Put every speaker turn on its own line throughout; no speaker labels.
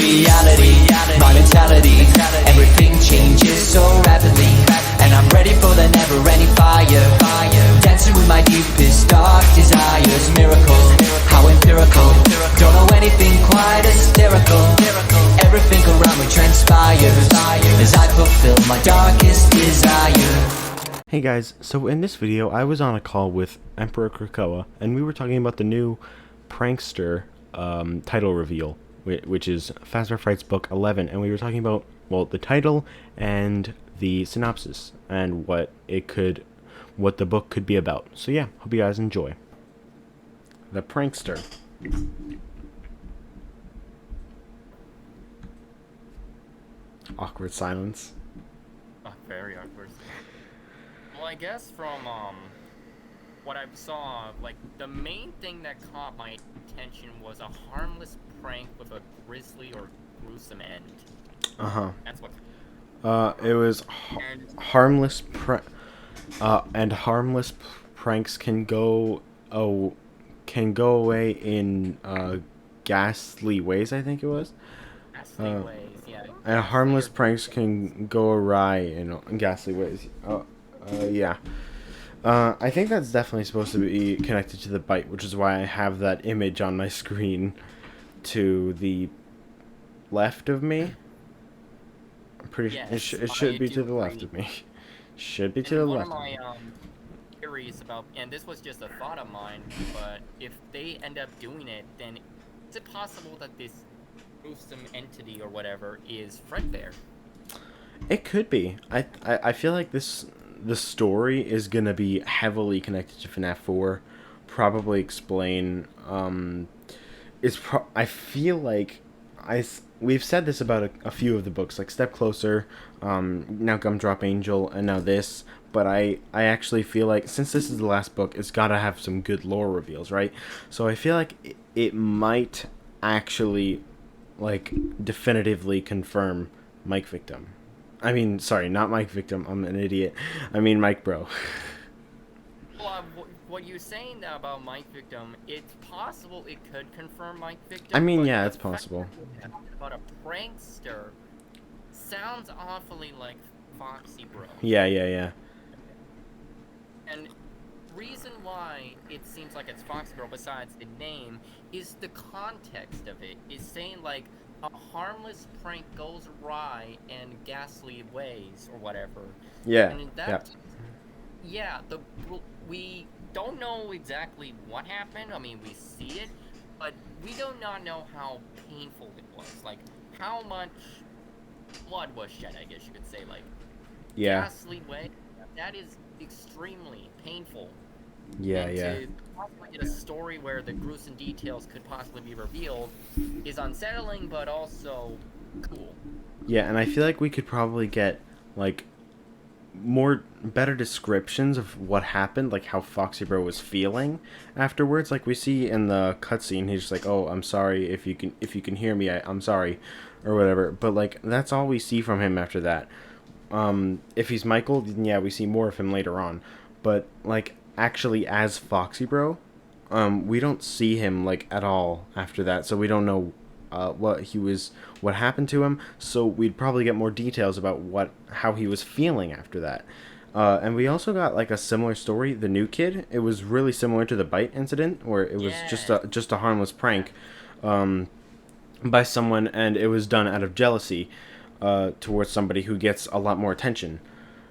reality. My mentality, everything changes so rapidly, and I'm ready for the never-ending fire. Dancing with my deepest dark desires. Miracle, how empirical. Don't know anything quite hysterical. Everything around me transpires as I fulfill my darkest desire.
Hey guys, so in this video I was on a call with Emperor Krakoa and we were talking about the new Prankster title reveal, which is Fazbear Frights book 11, and we were talking about, well, the title and the synopsis and what the book could be about. So yeah, hope you guys enjoy. The Prankster. Awkward silence.
Very awkward. Well, I guess from what I saw, like, the main thing that caught my attention was a harmless prank with a grisly or gruesome end. That's what.
It was harmless and harmless pranks can go away in ghastly ways, I think it was.
Ghastly ways, yeah.
And harmless pranks can go awry in ghastly ways. Yeah. I think that's definitely supposed to be connected to the bite, which is why I have that image on my screen to the left of me. I'm pretty sure it should be to the left of me. Should be to the left.
One of my theories about, and this was just a thought of mine, but if they end up doing it, then is it possible that this gruesome entity or whatever is Fazbear? It
could be. I feel like the story is gonna be heavily connected to FNAF 4. Probably explain. I feel like we've said this about a few of the books, like Step Closer, now Gumdrop Angel, and now this. But I actually feel like, since this is the last book, it's gotta have some good lore reveals, right? So I feel like it might actually, like, definitively confirm Mike Victim. I mean, sorry, not Mike Victim. I'm an idiot. I mean Mike Bro.
Well, what you're saying now about Mike Victim, it's possible it could confirm Mike Victim.
I mean, yeah, it's possible.
But a prankster sounds awfully like Foxy Bro.
Yeah.
And reason why it seems like it's Foxy Bro, besides the name, is the context of it. Is saying, like, a harmless prank goes awry in ghastly ways or whatever.
Yeah.
And in that, we don't know exactly what happened. I mean, we see it, but we do not know how painful it was. Like, how much blood was shed, I guess you could say. Like, ghastly way. That is extremely painful. To possibly get a story where the gruesome details could possibly be revealed is unsettling, but also cool. Yeah,
and I feel like we could probably get, like, better descriptions of what happened, like how Foxy Bro was feeling afterwards. Like we see in the cutscene, he's just like, "Oh, I'm sorry if you can hear me. I'm sorry," or whatever. But like that's all we see from him after that. If he's Michael, then yeah, we see more of him later on. But like, actually as Foxy Bro, we don't see him like at all after that, so we don't know what happened to him. So we'd probably get more details about how he was feeling after that. And we also got like a similar story, the new kid. It was really similar to the bite incident, where it was just a harmless prank by someone, and it was done out of jealousy towards somebody who gets a lot more attention.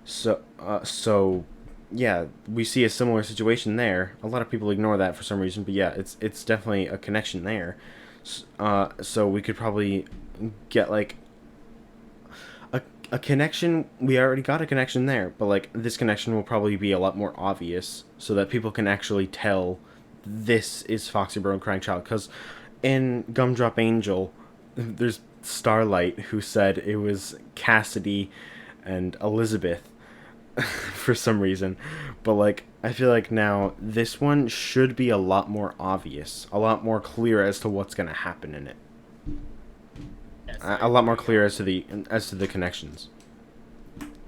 So yeah, we see a similar situation there. A lot of people ignore that for some reason, but yeah, it's definitely a connection there. So we could probably get like a connection. We already got a connection there, but like this connection will probably be a lot more obvious, so that people can actually tell this is Foxy Bro and Crying Child. Because in Gumdrop Angel, there's Starlight who said it was Cassidy and Elizabeth for some reason, but like I feel like now this one should be a lot more obvious, a lot more clear as to what's gonna happen in it. A lot more clear as to the connections.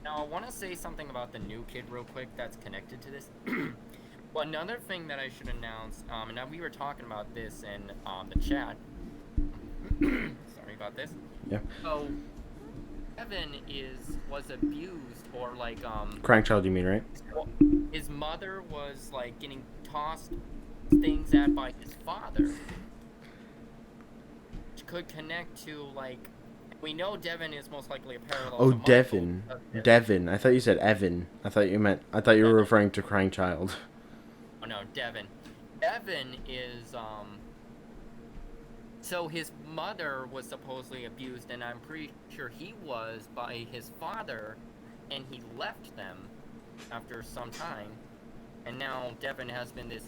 Now I want to say something about the new kid real quick that's connected to this. Well, another thing that I should announce, and now we were talking about this in the chat. Sorry. about this.
Yeah.
So, Devon was abused, or like
Crying child, you mean, right?
his mother was like getting tossed things at by his father, which could connect to like, we know Devon is most likely a parallel
Oh,
to Michael.
Devon. Devon. I thought you said Evan. I thought you were
Devon.
referring to Crying Child.
Oh no, Devon. Devon is so his mother was supposedly abused, and I'm pretty sure he was by his father, and he left them after some time, and now Devon has been this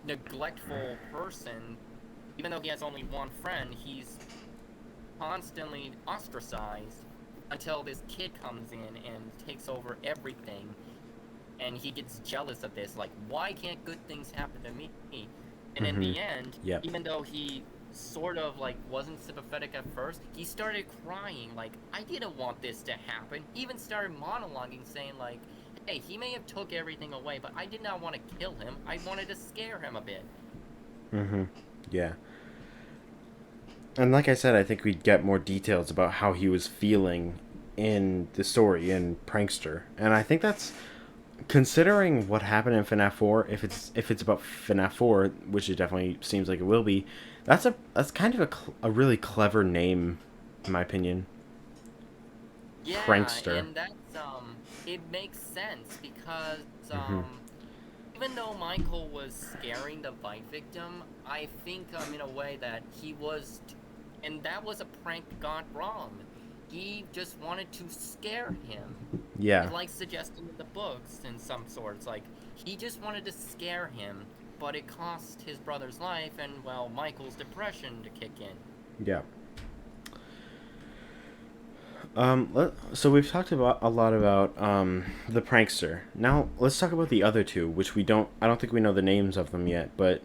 neglectful person. Even though he has only one friend, he's constantly ostracized until this kid comes in and takes over everything, and he gets jealous of this, like, why can't good things happen to me? And in the end,
Yep.
even though he sort of like wasn't sympathetic at first, he started crying like, I didn't want this to happen. He even started monologuing, saying like, hey, he may have took everything away, but I did not want to kill him. I wanted to scare him a bit.
Yeah. And like I said, I think we'd get more details about how he was feeling in the story in Prankster. And I think that's, considering what happened in FNAF 4, if it's about FNAF 4, which it definitely seems like it will be, that's kind of a really clever name, in my opinion.
Yeah,
Prankster.
and that's it makes sense because even though Michael was scaring the bite victim, I think in a way that he was, and that was a prank gone wrong. He just wanted to scare him.
Yeah.
Like suggesting in the books in some sorts, like he just wanted to scare him, but it cost his brother's life and, well, Michael's depression to kick in.
Yeah. So we've talked about a lot about the prankster. Now let's talk about the other two, which I don't think we know the names of them yet, but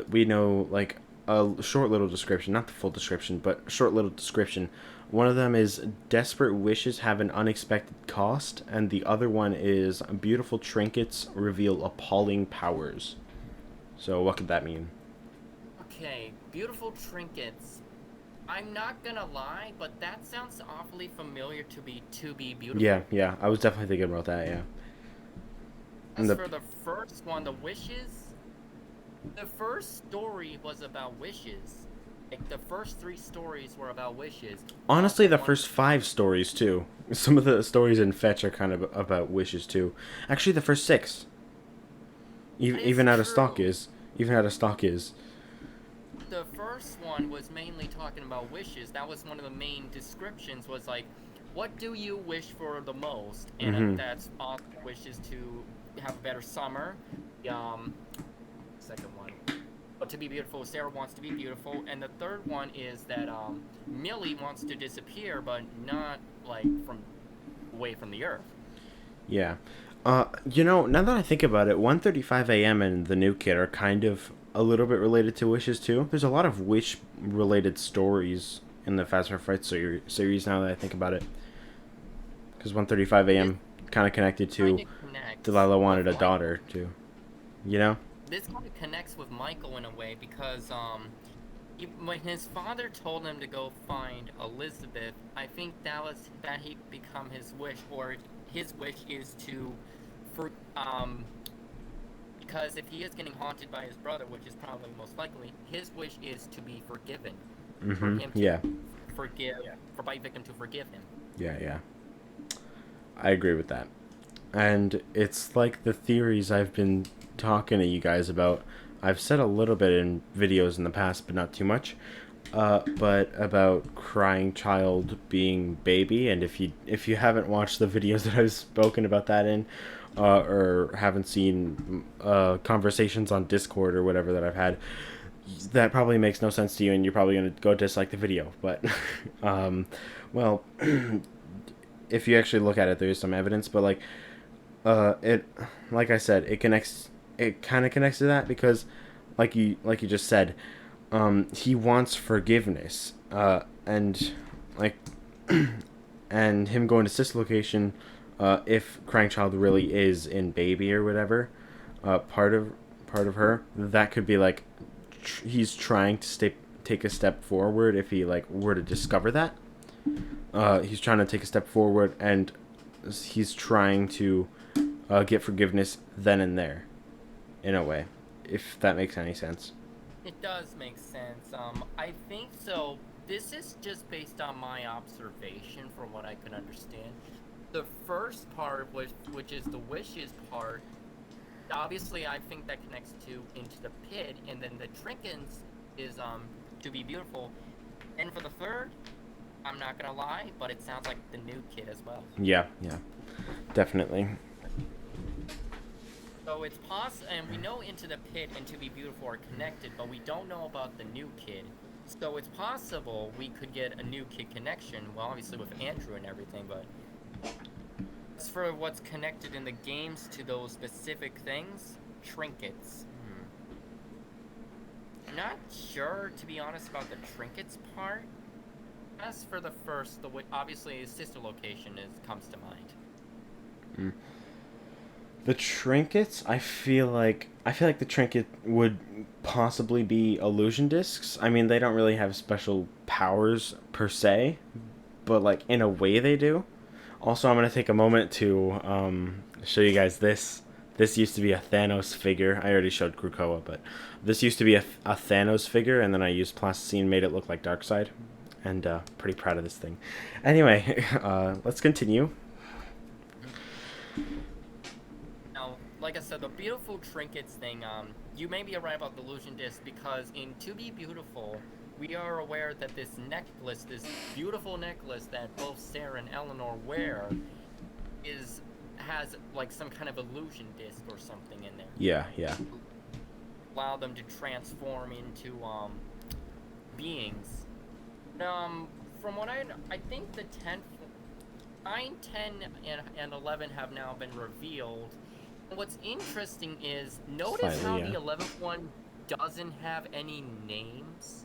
we know like a short little description, not the full description, but a short little description. One of them is desperate wishes have an unexpected cost, and the other one is beautiful trinkets reveal appalling powers. So what could that mean?
Okay, beautiful trinkets. I'm not gonna lie, but that sounds awfully familiar to be beautiful.
Yeah, I was definitely thinking about that, yeah.
As for the first one, the wishes, the first story was about wishes. Like, the first 3 stories were about wishes.
Honestly, the first 5 stories, too. Some of the stories in Fetch are kind of about wishes, too. Actually, the first 6. Even out of stock is.
The first one was mainly talking about wishes. That was one of the main descriptions, was like, what do you wish for the most? And that's wishes to have a better summer. Second one. But to be beautiful, Sarah wants to be beautiful. And the third one is that Millie wants to disappear, but not like away from the earth.
Yeah. Now that I think about it, 1:35 a.m. and the new kid are kind of a little bit related to wishes, too. There's a lot of wish-related stories in the Fazbear Frights series now that I think about it. Because 1:35 a.m. kind of connected to Delilah wanted a daughter, too. You know?
This kind of connects with Michael in a way, because when his father told him to go find Elizabeth, I think that he become his wish, or his wish is to, because if he is getting haunted by his brother, which is probably most likely, his wish is to be forgiven. For him to for bite victim to forgive him.
Yeah. I agree with that. And it's like the theories I've been talking to you guys about. I've said a little bit in videos in the past, but not too much. But about Crying Child being baby, and if you haven't watched the videos that I've spoken about that in, or haven't seen conversations on Discord or whatever that I've had, that probably makes no sense to you, and you're probably gonna go dislike the video. But well, if you actually look at it, there is some evidence. But like, like I said, it kind of connects to that, because like you just said, he wants forgiveness, and like and him going to Sis location, if Crying Child really is in baby or whatever, part of her, that could be like he's trying to take a step forward if he like were to discover that. He's trying to take a step forward, and he's trying to get forgiveness then and there, in a way, if that makes any sense.
It does make sense. I think so. This is just based on my observation from what I can understand. The first part, which is the wishes part, obviously I think that connects to Into the Pit, and then the trinkets is to be beautiful. And for the third, I'm not gonna lie, but it sounds like the new kid as well.
Yeah, definitely.
So it's possible, and we know Into the Pit and To Be Beautiful are connected, but we don't know about the new kid. So it's possible we could get a new kid connection, well, obviously with Andrew and everything, but as for what's connected in the games to those specific things, trinkets. I'm not sure, to be honest, about the trinkets part. As for the first, obviously sister location comes to mind.
The trinkets, I feel like the trinket would possibly be illusion discs. I mean, they don't really have special powers per se, but like in a way they do. Also, I'm gonna take a moment to show you guys this. This used to be a Thanos figure. I already showed Krakoa, but this used to be a Thanos figure, and then I used plasticine, made it look like Darkseid, and pretty proud of this thing. Anyway, let's continue.
Like I said, the beautiful trinkets thing, you may be right about the illusion disc, because in To Be Beautiful, we are aware that this necklace, this beautiful necklace that both Sarah and Eleanor wear, has like some kind of illusion disc or something in there.
Yeah.
Allow them to transform into beings. From what I think the 9, 10, and 11 have now been revealed. What's interesting is, notice how the 11th one doesn't have any names?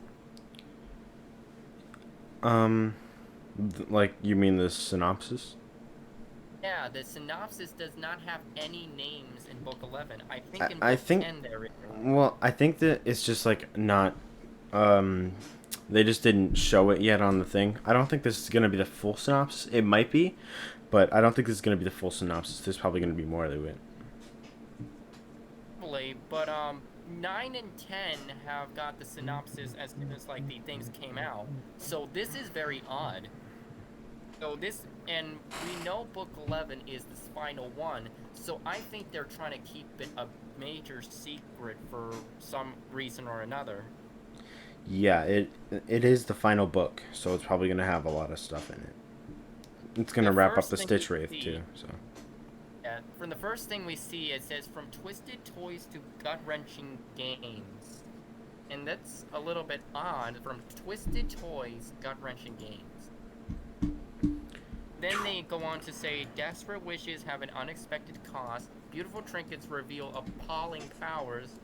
Like, you mean the synopsis?
Yeah, the synopsis does not have any names in book 11. I think in book 10 there is.
Well, I think that it's just, like, not, they just didn't show it yet on the thing. I don't think this is gonna be the full synopsis. It might be, but I don't think this is gonna be the full synopsis. There's probably gonna be more to it.
But 9 and 10 have got the synopsis as soon as like the things came out. So this is very odd. So this, and we know book 11 is the final one, so I think they're trying to keep it a major secret for some reason or another.
Yeah, it is the final book, so it's probably gonna have a lot of stuff in it. It's gonna wrap up the Stitch Wraith too, so.
Yeah, from the first thing we see, it says from twisted toys to gut-wrenching games. And that's a little bit odd, from twisted toys, gut-wrenching games. Then they go on to say, desperate wishes have an unexpected cost, beautiful trinkets reveal appalling powers,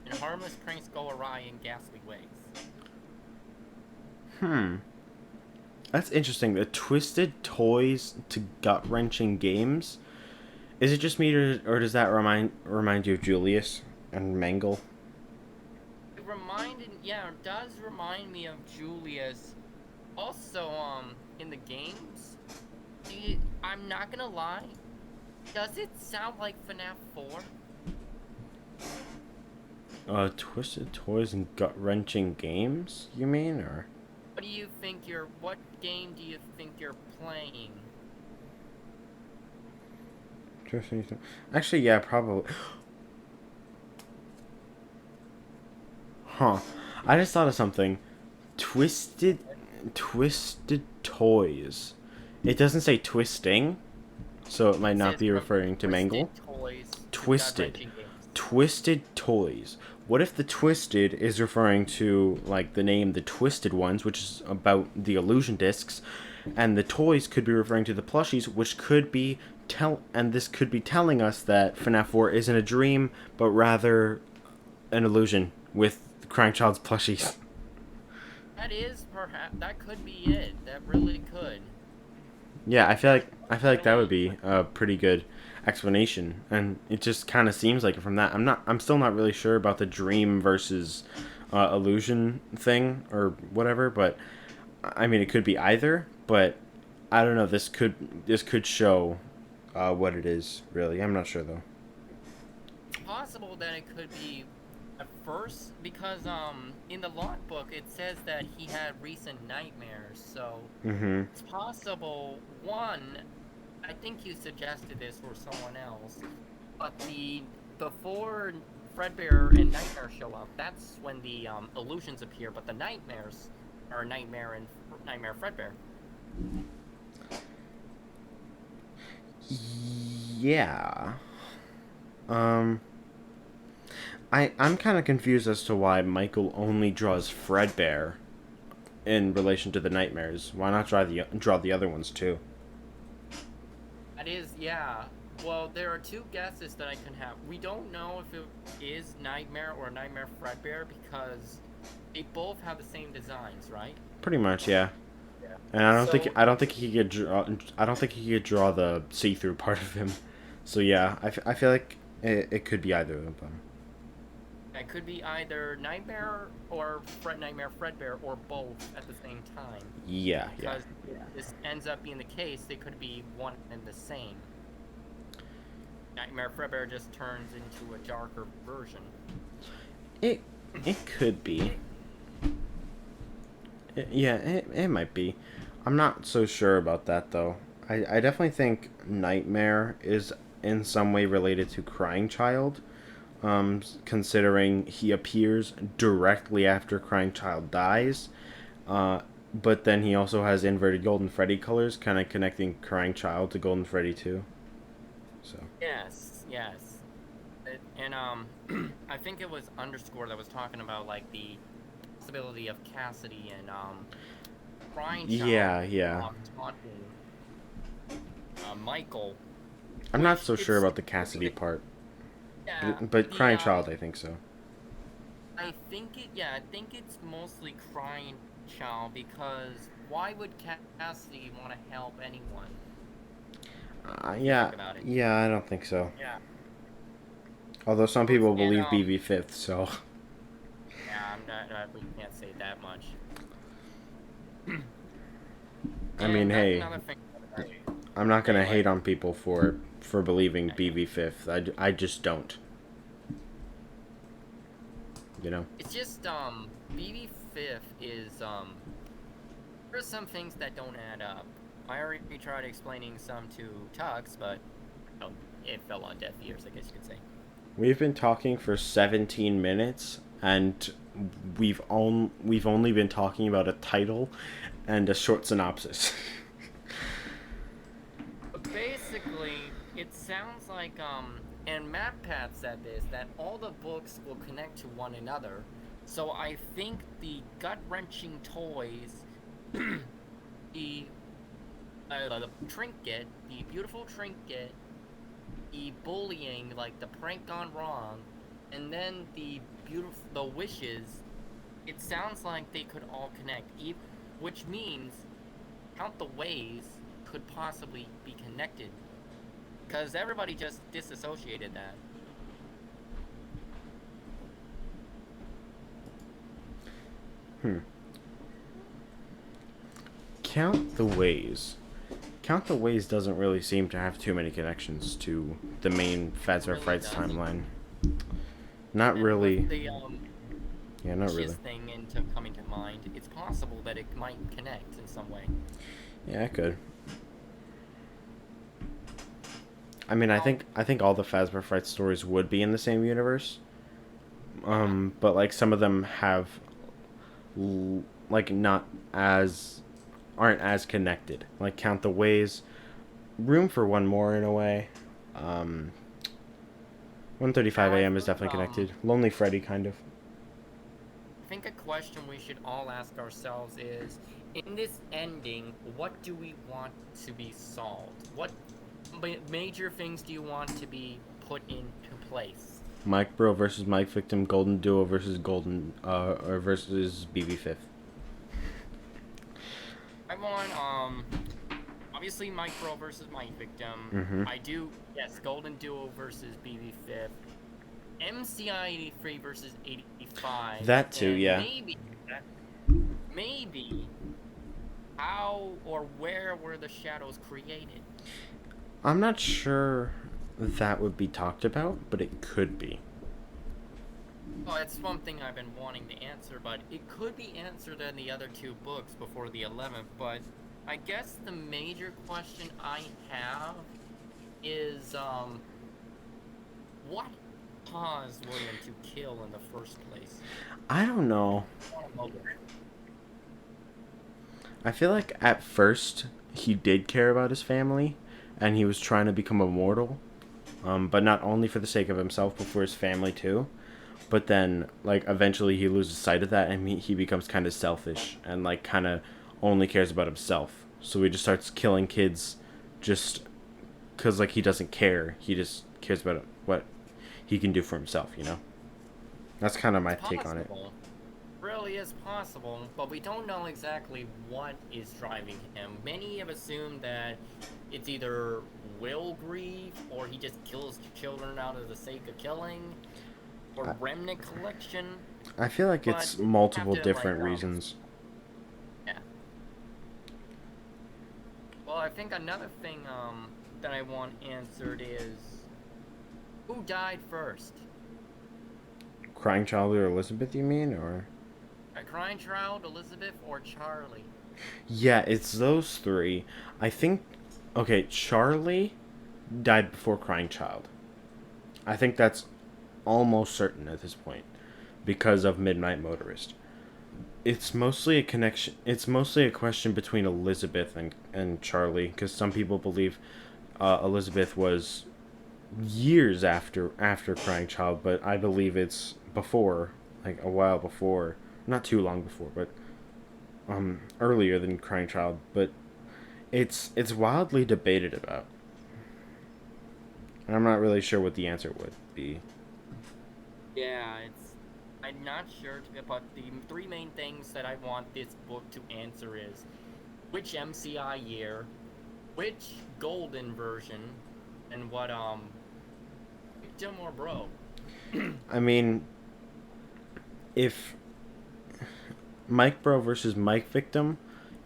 and harmless pranks go awry in ghastly ways.
That's interesting. The twisted toys to gut-wrenching games. Is it just me, or does that remind you of Julius and Mangle?
It does remind me of Julius. Also, in the games, I'm not gonna lie, does it sound like FNAF 4?
Twisted toys and gut-wrenching games, you mean, or?
What game do you think you're playing?
Actually, yeah, probably. Huh. I just thought of something. Twisted toys. It doesn't say twisting, so it might not be referring to Mangle. Twisted toys. What if the twisted is referring to, like, the name The Twisted Ones, which is about the illusion discs, and the toys could be referring to the plushies, which could be this could be telling us that FNAF 4 isn't a dream, but rather an illusion with Crying Child's plushies.
That could be it. That really could.
Yeah, I feel like that would be a pretty good explanation, and it just kind of seems like it from that. I'm still not really sure about the dream versus illusion thing or whatever. But I mean, it could be either. But I don't know. This could show what it is. Really, I'm not sure though.
It's possible that it could be at first because in the logbook it says that he had recent nightmares, so
Mm-hmm.
it's possible. One, I think you suggested this or someone else, but before Fredbear and Nightmare show up, that's when the illusions appear. But the nightmares are Nightmare and Nightmare Fredbear.
Yeah. Um. I'm kind of confused as to why Michael only draws Fredbear in relation to the nightmares. Why not draw the other ones too?
That is, yeah. Well, there are two guesses that I can have. We don't know if it is Nightmare or Nightmare Fredbear because they both have the same designs, right?
Pretty much, yeah.
Yeah.
And I don't
So-
think I don't think he could draw. I don't think he could draw the see-through part of him. So yeah, I feel like it could be either of them.
It could be either Nightmare or Nightmare Fredbear or both at the same time.
Yeah, yeah.
Because if this ends up being the case, they could be one and the same. Nightmare Fredbear just turns into a darker version.
It could be. It might be. I'm not so sure about that though. I definitely think Nightmare is in some way related to Crying Child. Considering he appears directly after Crying Child dies. But then he also has inverted Golden Freddy colors, kind of connecting Crying Child to Golden Freddy too. So.
Yes. And I think it was Underscore that was talking about like the possibility of Cassidy and Crying Child.
Yeah.
Taunting Michael.
I'm not so
It's-
sure about the Cassidy part,
Yeah,
but
the,
Crying Child, I think so.
I think it's mostly Crying Child because why would Cassidy want to help anyone?
Yeah,
Think about it.
yeah, I don't think so.
Yeah.
Although some people
And,
believe BB fifth, so.
Yeah, I'm not. We can't say that much.
I mean,
And that's
hey,
another thing that
I'm not gonna
Anyway.
hate on people for believing BB fifth. I just don't. You know.
It's just BB Fifth is there's some things that don't add up. I already tried explaining some to Tux, but it fell on deaf ears, I guess you could say.
We've been talking for 17 minutes, and we've only been talking about a title and a short synopsis.
But basically, it sounds like and MatPat said this, that all the books will connect to one another. So I think the gut-wrenching toys, the trinket, the beautiful trinket, the bullying, like the prank gone wrong, and then the wishes, it sounds like they could all connect, which means Count the Ways could possibly be connected. Because everybody just disassociated that.
Count the Ways. Count the Ways doesn't really seem to have too many connections to the main Fazbear
Really
Frights
doesn't.
timeline. Not
And
really.
with the
Yeah, not
wishes
really.
thing coming to mind, it's possible that it might connect in some way.
Yeah, I could. I mean, I think all the Fazbear Frights stories would be in the same universe. But like some of them have like aren't as connected. Like Count the Ways, room for one more in a way. 1:35 a.m. is definitely connected. Lonely Freddy kind of.
I think a question we should all ask ourselves is, in this ending, what do we want to be solved? What major things do you want to be put into place?
Mike Bro versus Mike Victim, Golden Duo versus or versus BB Fifth.
I want obviously Mike Bro versus Mike Victim.
Mhm.
I do, yes, Golden Duo versus BB Fifth. MCI 83 versus 85.
That too,
and
yeah.
Maybe how or where were the shadows created?
I'm not sure that would be talked about, but it could be.
Well, it's one thing I've been wanting to answer, but it could be answered in the other two books before the 11th. But I guess the major question I have is, what caused William to kill in the first place?
I don't know. I feel like at first he did care about his family, and he was trying to become immortal, but not only for the sake of himself, but for his family too. But then, like, eventually he loses sight of that, and he becomes kind of selfish and like kind of only cares about himself. So he just starts killing kids, just because like he doesn't care. He just cares about what he can do for himself. You know. That's kind of my take on it.
Possible. Really is possible, but we don't know exactly what is driving him. Many have assumed that it's either will grief, or he just kills children out of the sake of killing, or remnant collection.
I feel like
But
it's
we
multiple
have to,
different
like,
reasons.
Yeah. Well, I think another thing that I want answered is who died first?
Crying Child or Elizabeth, you mean, or?
A crying child, Elizabeth, or Charlie?
Yeah, it's those three. I think. Okay, Charlie died before Crying Child. I think that's almost certain at this point because of Midnight Motorist. It's mostly a connection. It's mostly a question between Elizabeth and Charlie, because some people believe Elizabeth was years after Crying Child, but I believe it's before, like a while before, not too long before, but earlier than Crying Child. But it's wildly debated about. I'm not really sure what the answer would be.
Yeah, I'm not sure, but the three main things that I want this book to answer is which MCI year, which golden version, and what victim or bro.
I mean, if Mike Bro versus Mike Victim,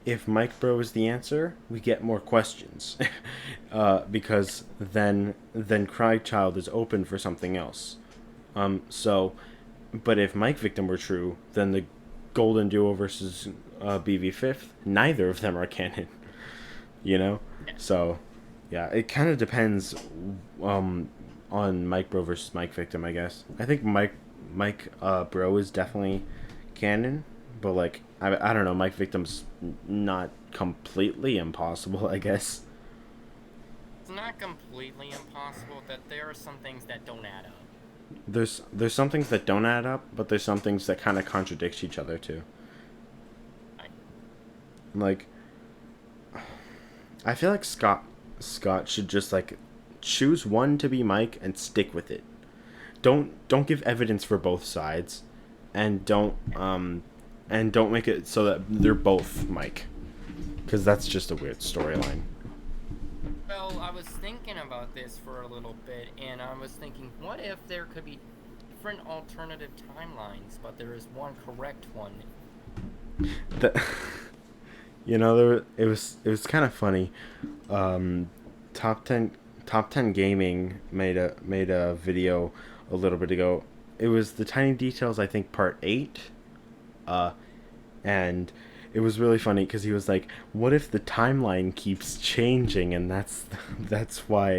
if Mike Bro is the answer, we get more questions, because then Cry Child is open for something else. So, but if Mike Victim were true, then the Golden Duo versus BV Fifth, neither of them are canon. You know, so yeah, it kind of depends on Mike Bro versus Mike Victim, I guess. I think Mike Bro is definitely canon, but like I don't know, Mike Victim's not completely impossible, I guess.
It's not completely impossible that there are some things that don't add up.
There's some things that don't add up, but there's some things that kind of contradict each other too. Like, I feel like Scott should just like choose one to be Mike and stick with it. Don't give evidence for both sides, and don't make it so that they're both Mike, because that's just a weird storyline.
Well, I was thinking about this for a little bit, and I was thinking, what if there could be different alternative timelines, but there is one correct one?
You know, it was kind of funny. Top 10 Gaming made a video a little bit ago. It was the Tiny Details, I think, part 8, and it was really funny because he was like, "What if the timeline keeps changing, and that's why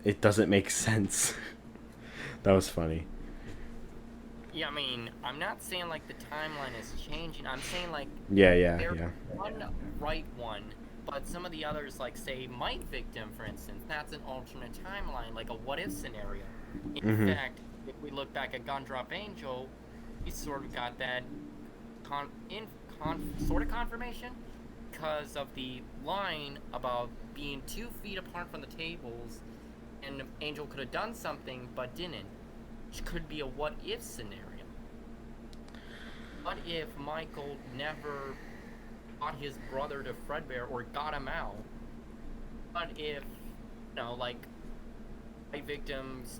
it doesn't make sense." That was funny.
Yeah, I mean, I'm not saying like the timeline is changing. I'm saying like there's one right one, but some of the others, like say Mike Victim, for instance, that's an alternate timeline, like a what if scenario. In fact, if we look back at Gundrop Angel, we sort of got that sort of confirmation because of the line about being 2 feet apart from the tables, and Angel could have done something but didn't, which could be a what if scenario. What if Michael never got his brother to Fredbear or got him out? What if, like, my victims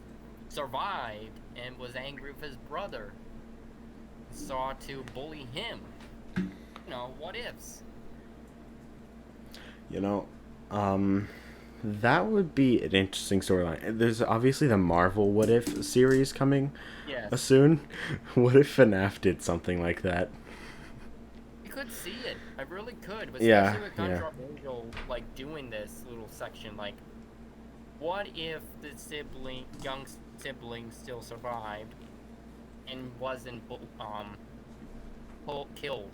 survived and was angry with his brother, sought to bully him. What ifs?
You know, that would be an interesting storyline. There's obviously the Marvel What If series coming
Yes.
soon. What if FNAF did something like that?
You could see it. I really could,
Yeah,
especially with
yeah.
Gundrop Angel doing this little section. What if the young sibling, still survived and wasn't killed?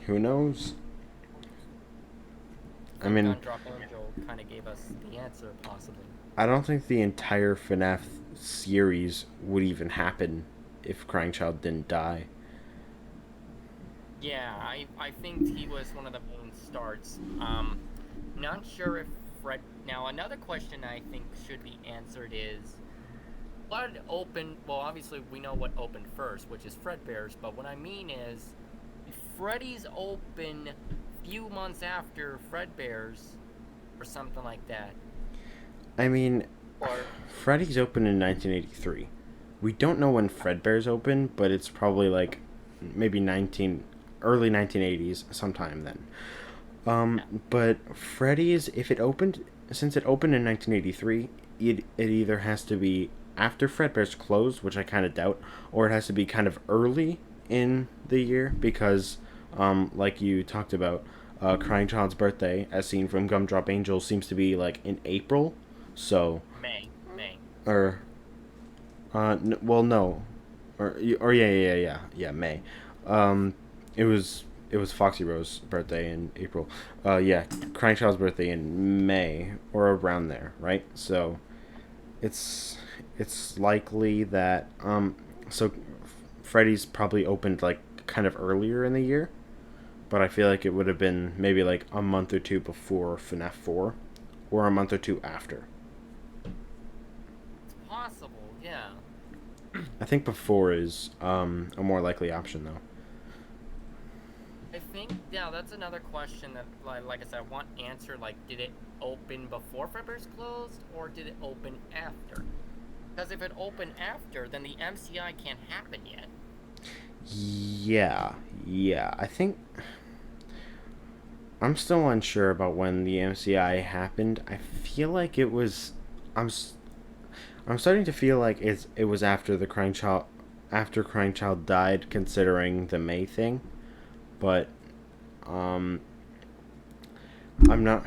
Who knows? I mean,
Gundrop Angel kind of gave us the answer, possibly.
I don't think the entire FNAF series would even happen if Crying Child didn't die.
Yeah, I think he was one of the main starts. Not sure if Fred. Now, another question I think should be answered is what opened. Well, obviously we know what opened first, which is Fredbear's. But what I mean is, Freddy's open few months after Fredbear's, or something like that.
I mean,
Or
Freddy's opened in 1983. We don't know when Fredbear's opened, but it's probably like maybe early 1980s, sometime then. But Freddy's, since it opened in 1983, it either has to be after Fredbear's closed, which I kind of doubt, or it has to be kind of early in the year because, like you talked about, Crying Child's birthday, as seen from Gumdrop Angel, seems to be like in April, so
May.
or, well, no, or yeah, May. It was Foxy Rose's birthday in April. Yeah, Crying Child's birthday in May or around there, right? So, it's likely that so Freddy's probably opened like kind of earlier in the year, but I feel like it would have been maybe like a month or two before FNAF 4, or a month or two after.
It's possible, yeah.
I think before is a more likely option though.
I think, yeah, that's another question that, like I said, I want answered. Did it open before Fredbear's closed, or did it open after? Because if it opened after, then the MCI can't happen yet.
Yeah. I think I'm still unsure about when the MCI happened. I feel like it was. I'm starting to feel like it was after after Crying Child died, considering the May thing, but I'm not.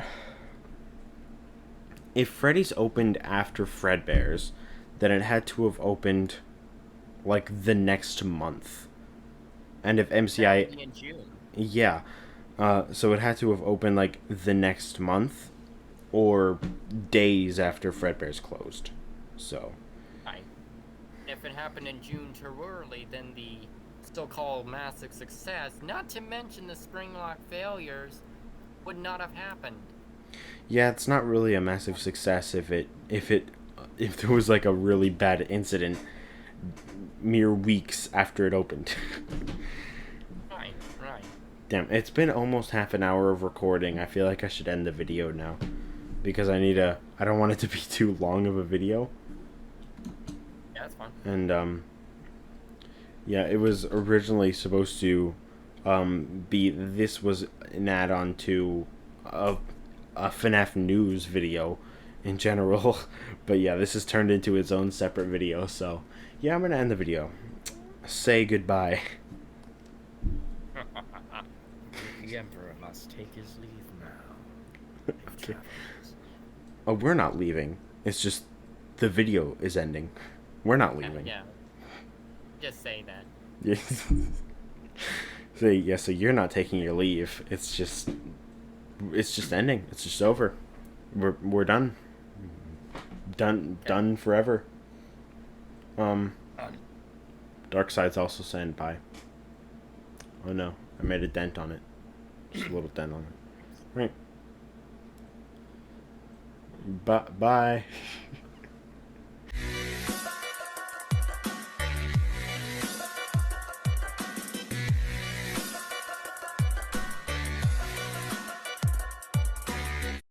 If Freddy's opened after Fredbear's, then it had to have opened like the next month, and if
That
MCI,
would be in June.
yeah, so it had to have opened like the next month or days after Fredbear's closed. So,
Right. If it happened in June too early, then the so-called massive success, not to mention the Springlock failures, would not have happened.
yeah, it's not really a massive success if there was like a really bad incident mere weeks after it opened.
Right.
Damn, it's been almost half an hour of recording. I feel like I should end the video now because I don't want it to be too long of a video.
Yeah, that's fine.
And yeah, it was originally supposed to this was an add-on to a FNAF news video in general, but yeah, this has turned into its own separate video. So yeah, I'm gonna end the video. Say goodbye.
The Emperor must take his leave now.
Okay. Oh, we're not leaving. It's just the video is ending. We're not leaving.
Yeah. Just say that.
Yes. So you're not taking your leave. It's just ending. It's just over. We're done. Done forever. Dark Side's also saying bye. Oh no, I made a dent on it. Just a little dent on it. Right. Bye.